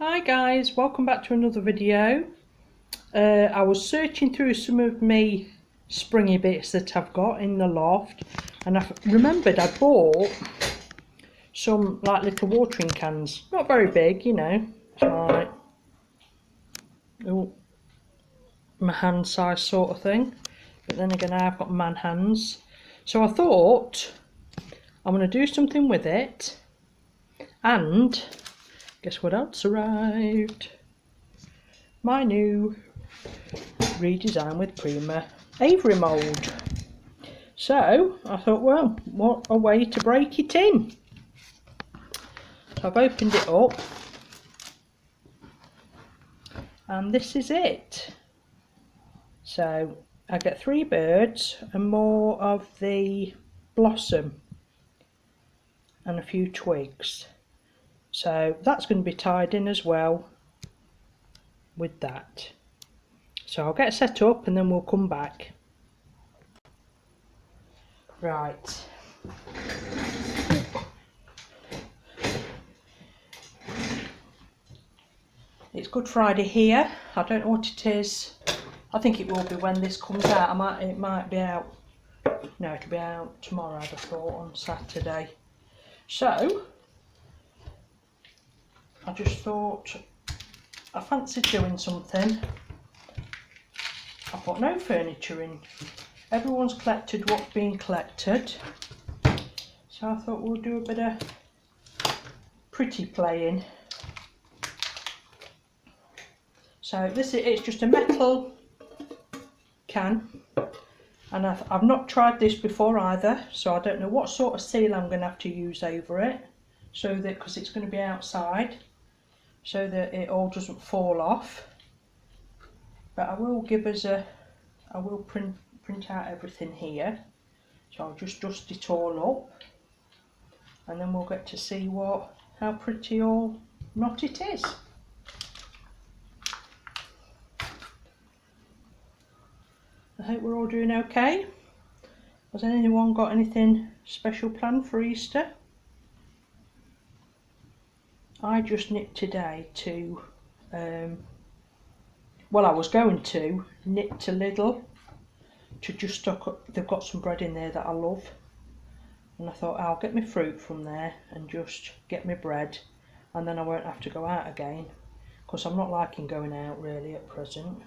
Hi guys, welcome back to another video. I was searching through some of my springy bits that I've got in the loft, and I remembered I bought some like little watering cans, not very big, you know, it's like my hand size sort of thing, but then again I've got man hands, so I thought I'm going to do something with it. And guess what else arrived? My new Redesign with Prima aviary mould. So I thought, well, what a way to break it in. So I've opened it up, and this is it. So I get 3 birds and more of the blossom and a few twigs. So that's going to be tied in as well with that. So I'll get set up and then we'll come back. Right. It's Good Friday here. I don't know what it is. I think it will be when this comes out. It might be out. No, it'll be out tomorrow, I'd have thought, on Saturday. So I just thought I fancied doing something. I've got no furniture in. Everyone's collected what's being collected. So I thought we'll do a bit of pretty playing. So it's just a metal can, and I've not tried this before either, so I don't know what sort of seal I'm going to have to use over it, so that, because it's going to be outside, so that it all doesn't fall off. But I will print out everything here, so I'll just dust it all up, and then we'll get to see how pretty or not it is. I hope we're all doing okay. Has anyone got anything special planned for Easter? I just nipped today to, well, I was going to nip to Lidl to just stock up. They've got some bread in there that I love, and I thought I'll get my fruit from there and just get my bread, and then I won't have to go out again, because I'm not liking going out really at present.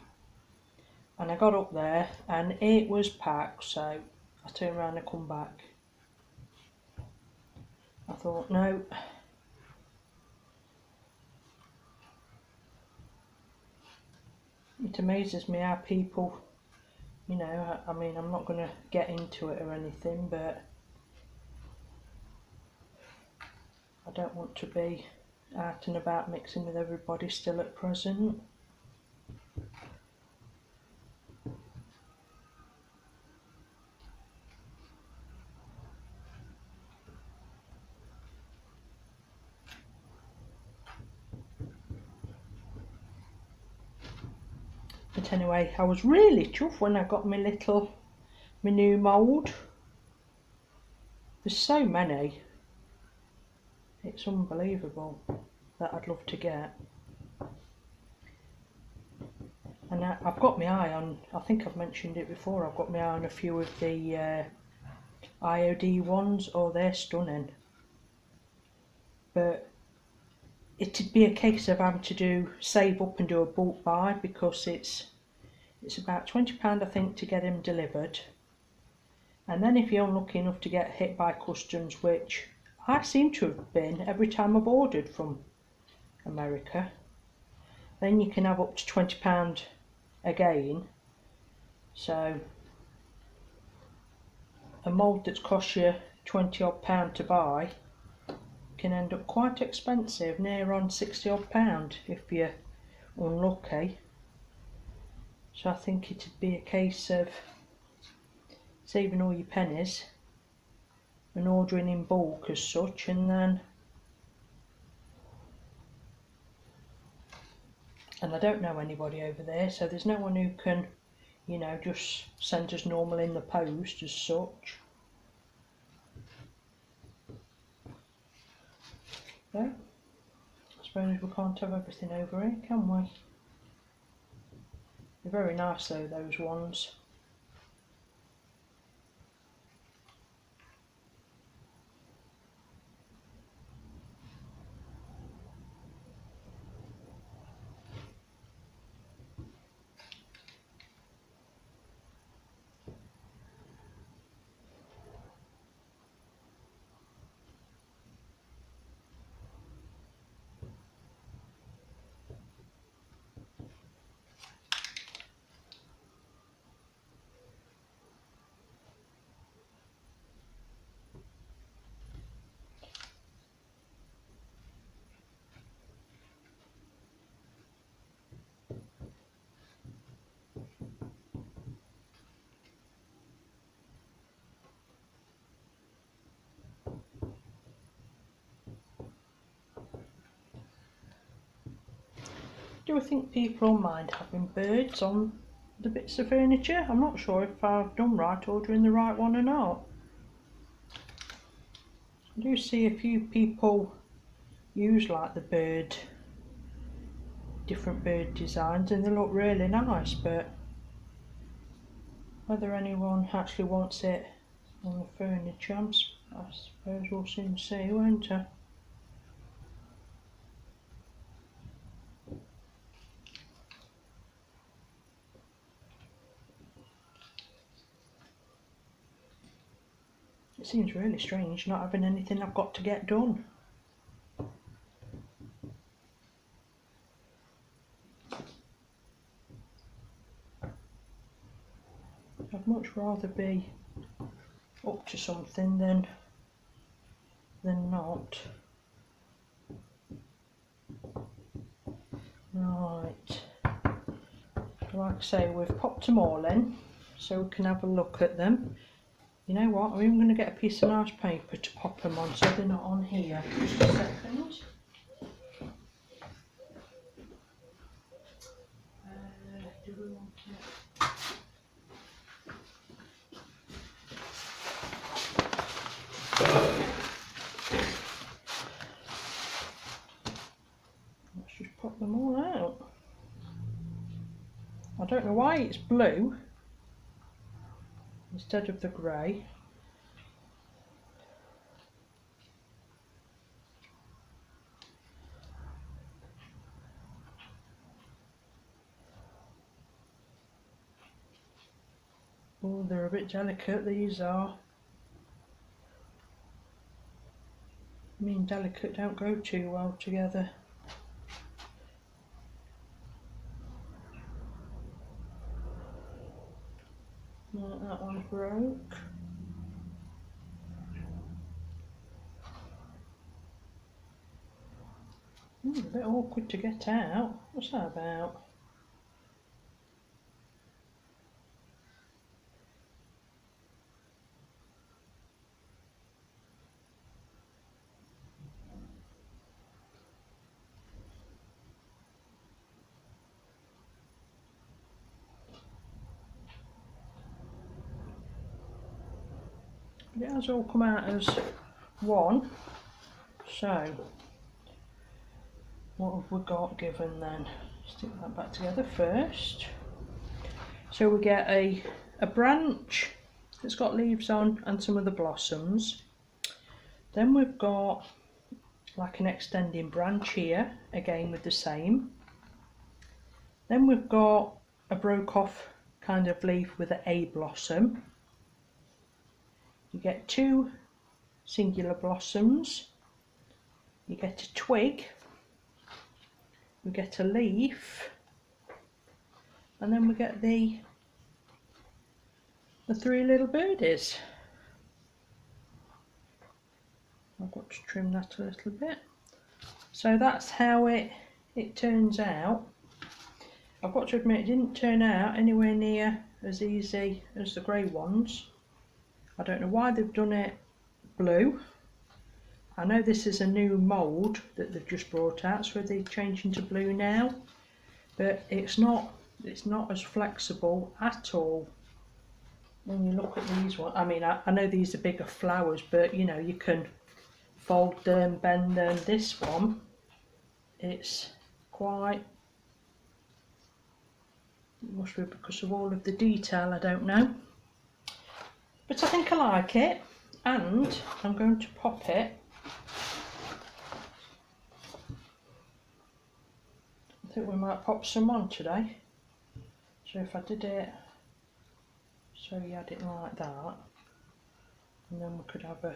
And I got up there and it was packed, so I turned around and come back. I thought, no, it amazes me how people, you know, I mean, I'm not going to get into it or anything, but I don't want to be out and about mixing with everybody still at present. But anyway, I was really chuffed when I got my new mould. There's so many. It's unbelievable that I'd love to get. And I've got my eye on, I think I've mentioned it before, I've got my eye on a few of the IOD ones. Oh, they're stunning. But it'd be a case of having to save up and do a bulk buy, because it's about £20 I think to get them delivered. And then if you're unlucky enough to get hit by customs, which I seem to have been every time I've ordered from America, then you can have up to £20 again. So a mould that's cost you £20 odd to buy can end up quite expensive, near on £60 odd if you're unlucky. So I think it'd be a case of saving all your pennies and ordering in bulk as such, and I don't know anybody over there, so there's no one who can, you know, just send us normal in the post as such. Yeah. Let's suppose we can't have everything over here, can we? They're very nice though, those ones. Do I think people mind having birds on the bits of furniture? I'm not sure if I've done right ordering the right one or not. I do see a few people use like the different bird designs, and they look really nice, but whether anyone actually wants it on the furniture, I suppose we'll soon see, won't we? It seems really strange not having anything I've got to get done. I'd much rather be up to something than not. Right, like I say, we've popped them all in so we can have a look at them. You know what, I'm even going to get a piece of nice paper to pop them on so they're not on here. Just a second. Do we want it? Let's just pop them all out. I don't know why it's blue instead of the grey. Oh, they're a bit delicate, these are. Me and delicate don't go too well together. Right, that one's broke. A bit awkward to get out. What's that about? But it has all come out as one. So, what have we got given then? Stick that back together first. So we get a branch that's got leaves on and some of the blossoms. Then we've got like an extending branch here, again with the same. Then we've got a broke off kind of leaf with a blossom. You get two singular blossoms. You get a twig. We get a leaf. And then we get the three little birdies. I've got to trim that a little bit. So that's how it turns out. I've got to admit it didn't turn out anywhere near as easy as the grey ones. I don't know why they've done it blue. I know this is a new mould that they've just brought out, so they're changing to blue now, but it's not as flexible at all when you look at these ones. I mean, I know these are bigger flowers, but you know, you can fold them, bend them. This one it's quite, must be because of all of the detail, I don't know. But I think I like it, and I'm going to pop it. I think we might pop some on today. So if I did it, so you had it like that, and then we could have a,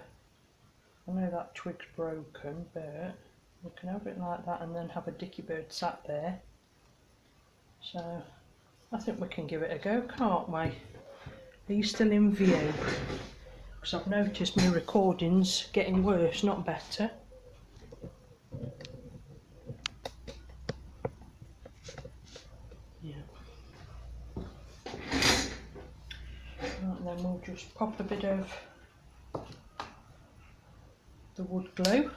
I know that twig's broken, but we can have it like that and then have a dicky bird sat there. So I think we can give it a go, can't we? Are you still in view? Because I've noticed my recording's getting worse, not better. Yeah. Right, then we'll just pop a bit of the wood glue.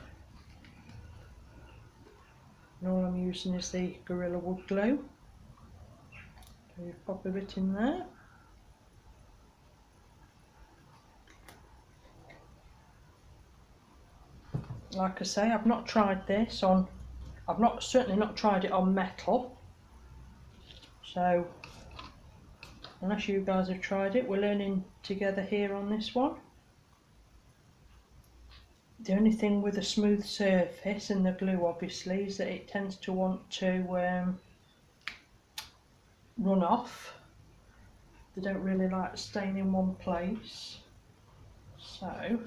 And all I'm using is the Gorilla Wood Glue. So you pop a bit in there. Like I say, I've not tried this on, certainly not tried it on metal. So, unless you guys have tried it, we're learning together here on this one. The only thing with a smooth surface and the glue obviously is that it tends to want to run off. They don't really like staying in one place. So, I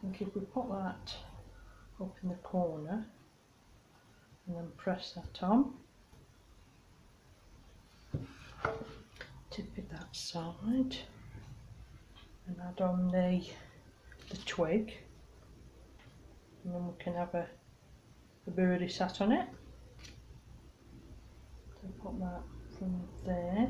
think if we put that up in the corner and then press that on, tip it that side and add on the twig, and then we can have a birdie sat on it. So put that from there.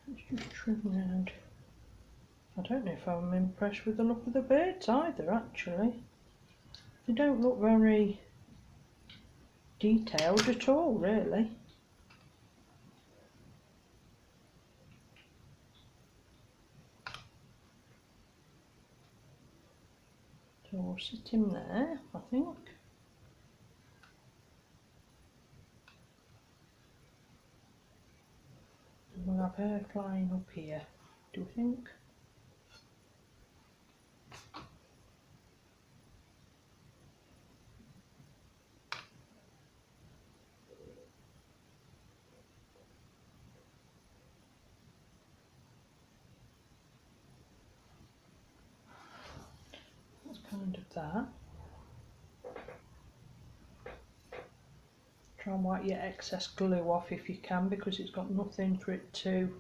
Let's just trim round. I don't know if I'm impressed with the look of the birds either, actually. They don't look very detailed at all, really. So we'll sit him there, I think. And we'll have her flying up here, do you think? That's kind of that. Try and wipe your excess glue off if you can, because it's got nothing for it to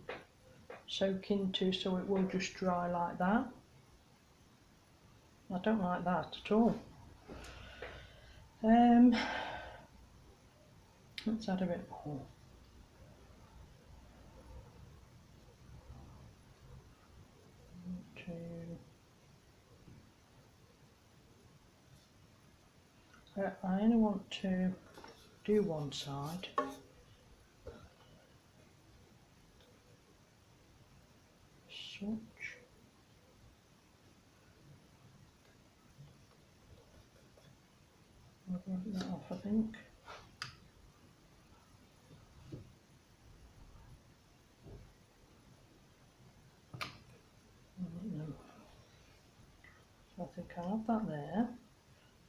soak into, so it will just dry like that. I don't like that at all. Let's add a bit more. I only want to do one side. Such. I'll rub that off, I think. So I think I'll have that there.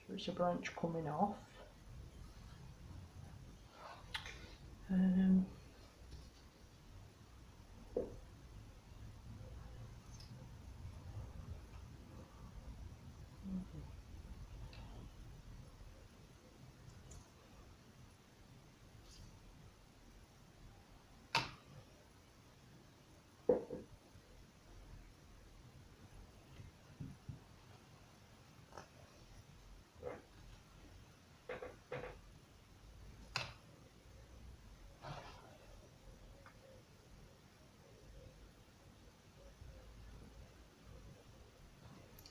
So it's a branch coming off.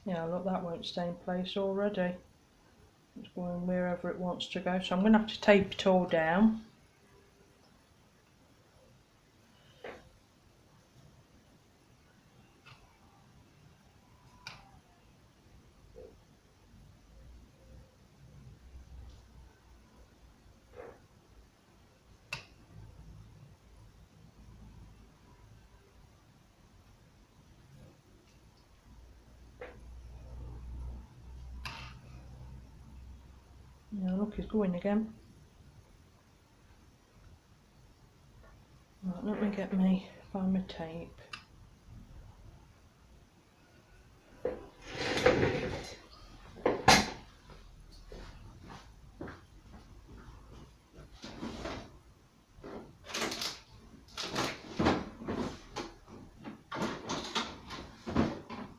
Yeah, look, that won't stay in place already. It's going wherever it wants to go, so I'm going to have to tape it all down. Yeah, look, it's going again. Right, let me find my tape.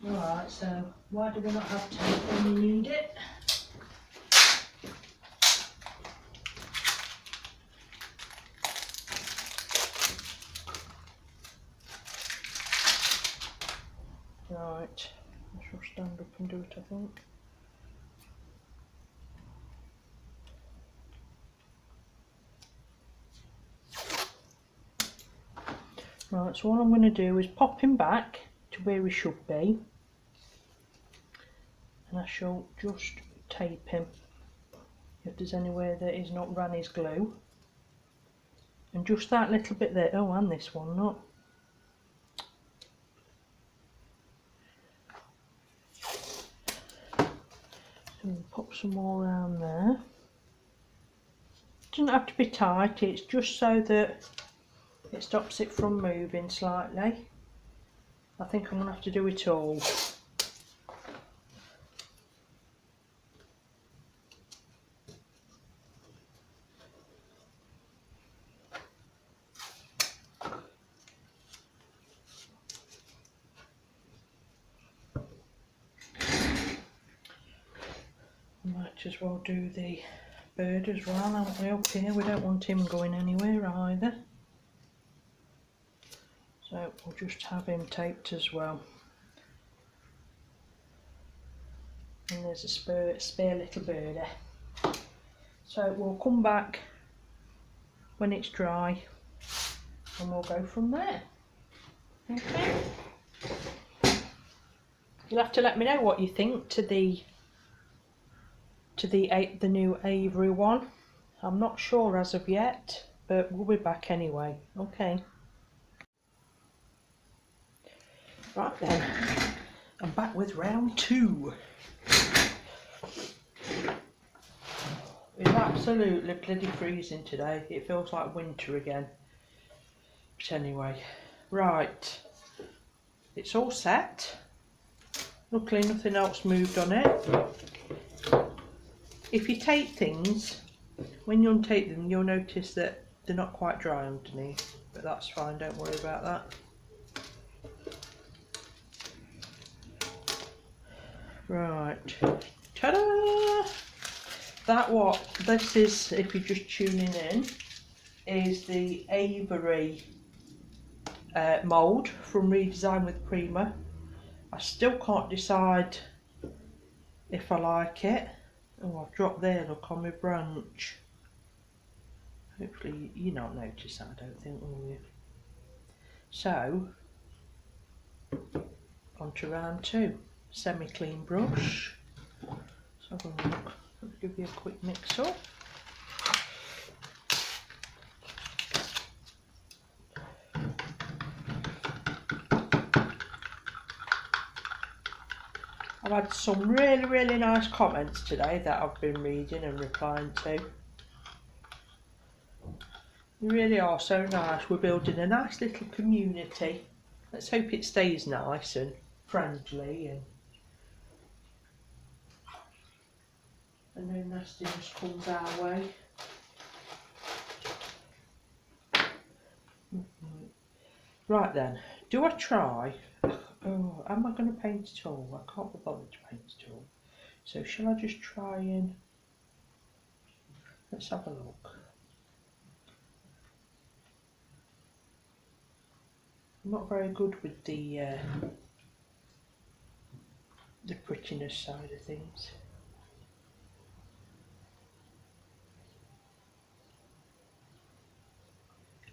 Alright, so why do we not have tape when we need it? Right, I shall stand up and do it, I think. Right, so all I'm going to do is pop him back to where he should be, and I shall just tape him if there's anywhere that he's not ran his glue, and just that little bit there. Oh, and this one, not. So we'll pop some more around there. Doesn't have to be tight, it's just so that it stops it from moving slightly. I think I'm going to have to do it all. Might as well do the bird as well, aren't we, up here? We don't want him going anywhere either. So we'll just have him taped as well. And there's a spare little birdie. So we'll come back when it's dry and we'll go from there. Okay. You'll have to let me know what you think to the new aviary one. I'm not sure as of yet, but we'll be back anyway. Okay. Right then, I'm back with round 2. It's absolutely bloody freezing today. It feels like winter again. But anyway, right, it's all set. Luckily nothing else moved on it. If you tape things, when you untape them, you'll notice that they're not quite dry underneath, but that's fine, don't worry about that. Right, ta-da! This is, if you're just tuning in, is the aviary mould from Redesign with Prima. I still can't decide if I like it. Oh, I've dropped there, look, on my branch. Hopefully you not notice that, I don't think, will you? So, on to round 2. Semi-clean brush. So have a look. Let me give you a quick mix up. I've had some really nice comments today that I've been reading and replying to. They really are so nice. We're building a nice little community. Let's hope it stays nice and friendly and no nastiness comes our way. Right then, do I try? Oh, am I going to paint it all? I can't be bothered to paint it all. So shall I just try and... Let's have a look. I'm not very good with the the prettiness side of things.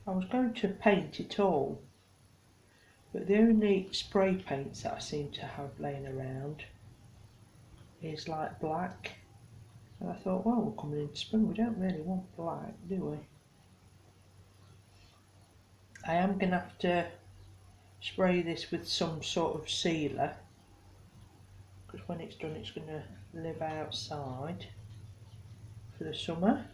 I was going to paint it all, but the only spray paints that I seem to have laying around is like black, and I thought, well, we're coming into spring, we don't really want black, do we? I am going to have to spray this with some sort of sealer, because when it's done it's going to live outside for the summer.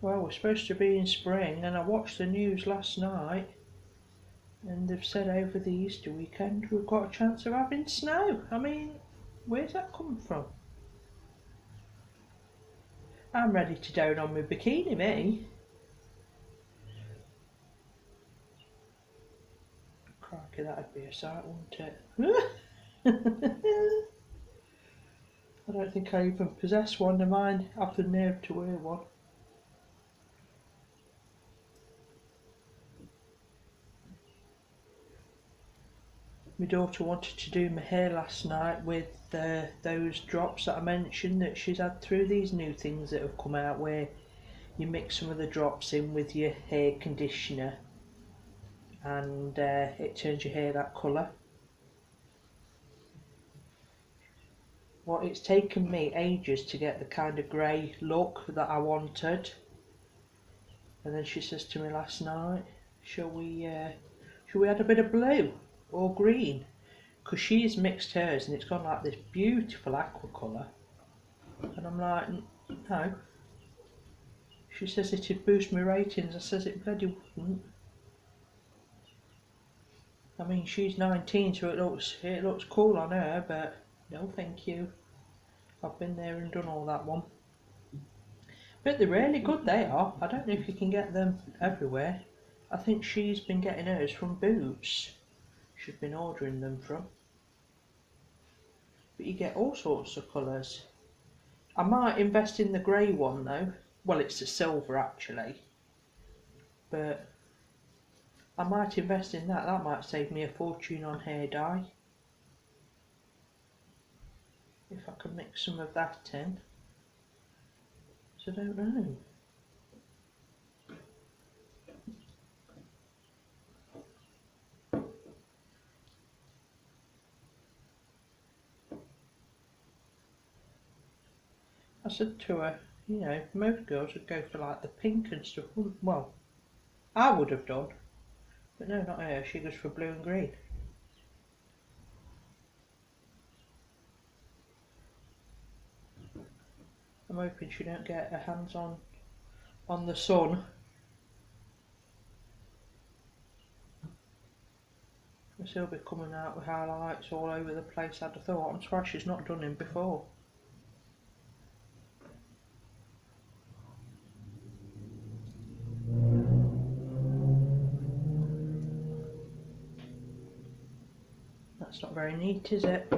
Well, we're supposed to be in spring, and I watched the news last night and they've said over the Easter weekend we've got a chance of having snow. I mean, where's that come from? I'm ready to down on my bikini, me. Crikey, that'd be a sight, wouldn't it? I don't think I even possess one of mine. I've the nerve to wear one. My daughter wanted to do my hair last night with those drops that I mentioned that she's had through, these new things that have come out where you mix some of the drops in with your hair conditioner and it turns your hair that colour. Well, it's taken me ages to get the kind of grey look that I wanted, and then she says to me last night, shall we add a bit of blue or green? Because she's mixed hers and it's gone like this beautiful aqua colour, and I'm like, no. She says it'd boost my ratings. I says it bloody wouldn't. I mean, she's 19, so it looks cool on her, but no thank you. I've been there and done all that one. But they're really good, they are. I don't know if you can get them everywhere. I think she's been getting hers from Boots. She's been ordering them from. But you get all sorts of colours. I might invest in the grey one though. Well, it's a silver actually. But I might invest in that. That might save me a fortune on hair dye. If I can mix some of that in. So I don't know. I said to her, you know, most girls would go for like the pink and stuff. Well, I would have done. But no, not her. She goes for blue and green. I'm hoping she don't get her hands on the sun. She'll be coming out with highlights all over the place, I'd have thought. I'm surprised she's not done him before. That's not very neat, is it?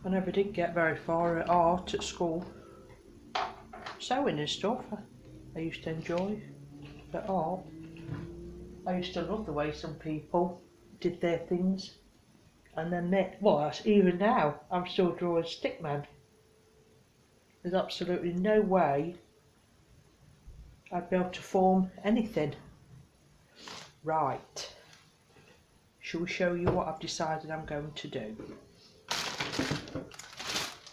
I never did get very far at art at school. Sewing and stuff I used to enjoy, but art, I used to love the way some people did their things, and then even now I'm still drawing stickman. There's absolutely no way I'd be able to form anything. Right, shall we show you what I've decided I'm going to do?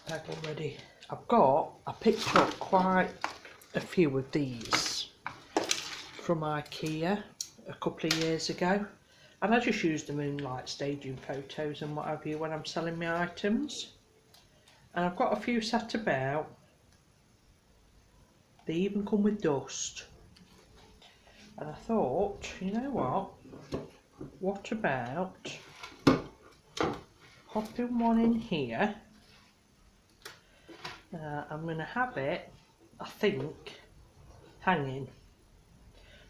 Bag already. I picked up quite a few of these from IKEA a couple of years ago, and I just use them in like staging photos and what have you when I'm selling my items. And I've got a few sat about. They even come with dust. And I thought, you know what about popping one in here? I'm going to have it, I think, hanging.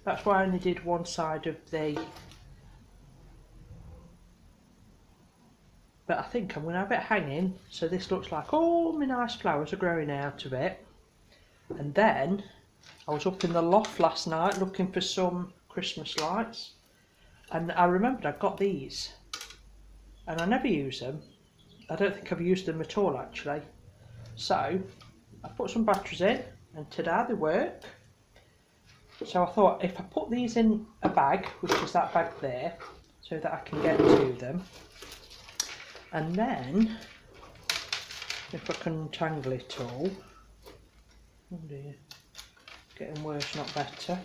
That's why I only did one side of the... But I think I'm going to have it hanging, so this looks like all my nice flowers are growing out of it. And then, I was up in the loft last night looking for some Christmas lights. And I remembered I got these. And I never use them. I don't think I've used them at all actually. So, I put some batteries in, and ta-da, they work. So I thought if I put these in a bag, which is that bag there, so that I can get to them. And then, if I can untangle it all, oh dear, getting worse, not better.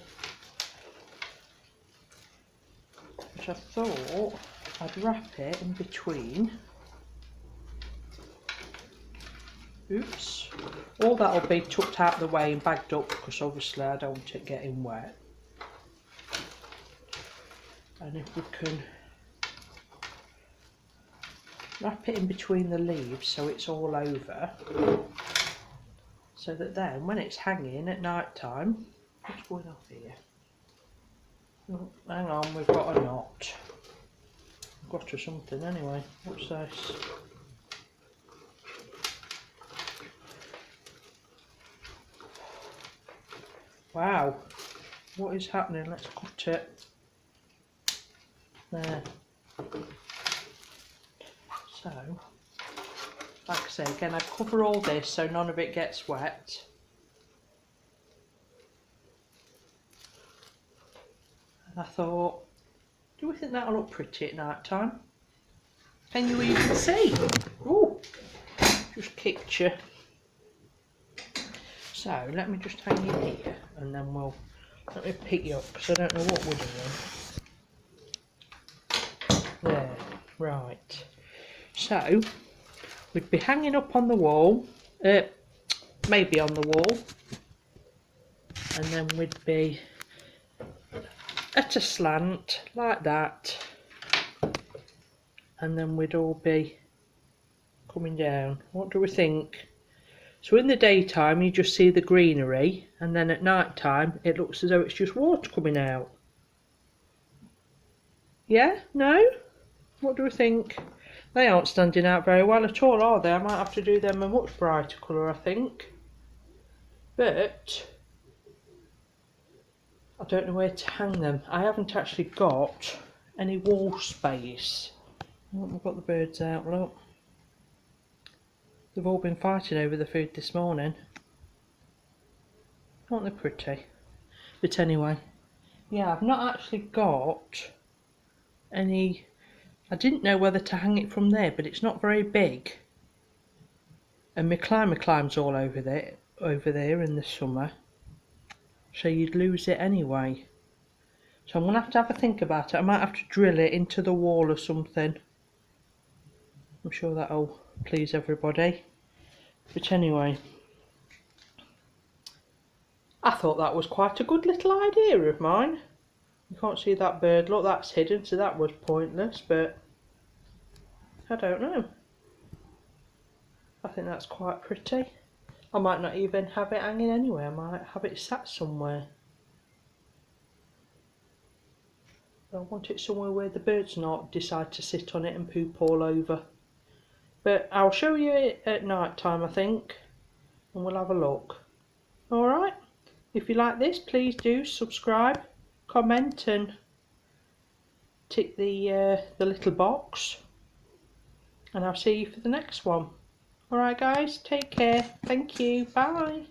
Which I thought I'd wrap it in between. Oops. All that'll be tucked out of the way and bagged up because obviously I don't want it getting wet. And if we can wrap it in between the leaves so it's all over, so that then when it's hanging at night time, what's going off here? Oh, hang on, we've got a knot. We've got to something anyway. What's this? Wow, what is happening? Let's cut it. There. So, like I say again, I cover all this so none of it gets wet. And I thought, do we think that'll look pretty at night time? Can you even see? Ooh, just kicked you. So let me just hang you here, and then let me pick you up because I don't know what we're doing. There, right. So we'd be hanging up on the wall, maybe on the wall, and then we'd be at a slant like that, and then we'd all be coming down. What do we think? So in the daytime you just see the greenery, and then at night time it looks as though it's just water coming out. Yeah? No? What do we think? They aren't standing out very well at all, are they? I might have to do them a much brighter colour, I think. But I don't know where to hang them. I haven't actually got any wall space. Oh, we've got the birds out, look. They've all been fighting over the food this morning. Aren't they pretty? But anyway, yeah, I've not actually got any... I didn't know whether to hang it from there, but it's not very big. And my climber climbs all over there in the summer. So you'd lose it anyway. So I'm going to have a think about it. I might have to drill it into the wall or something. I'm sure that'll please everybody. But anyway, I thought that was quite a good little idea of mine. You can't see that bird, look, that's hidden, so that was pointless, but I don't know. I think that's quite pretty. I might not even have it hanging anywhere, I might have it sat somewhere. But I want it somewhere where the birds not decide to sit on it and poop all over. But I'll show you it at night time, I think, and we'll have a look. Alright, if you like this, please do subscribe, comment and tick the little box, and I'll see you for the next one. Alright guys, take care, thank you, bye.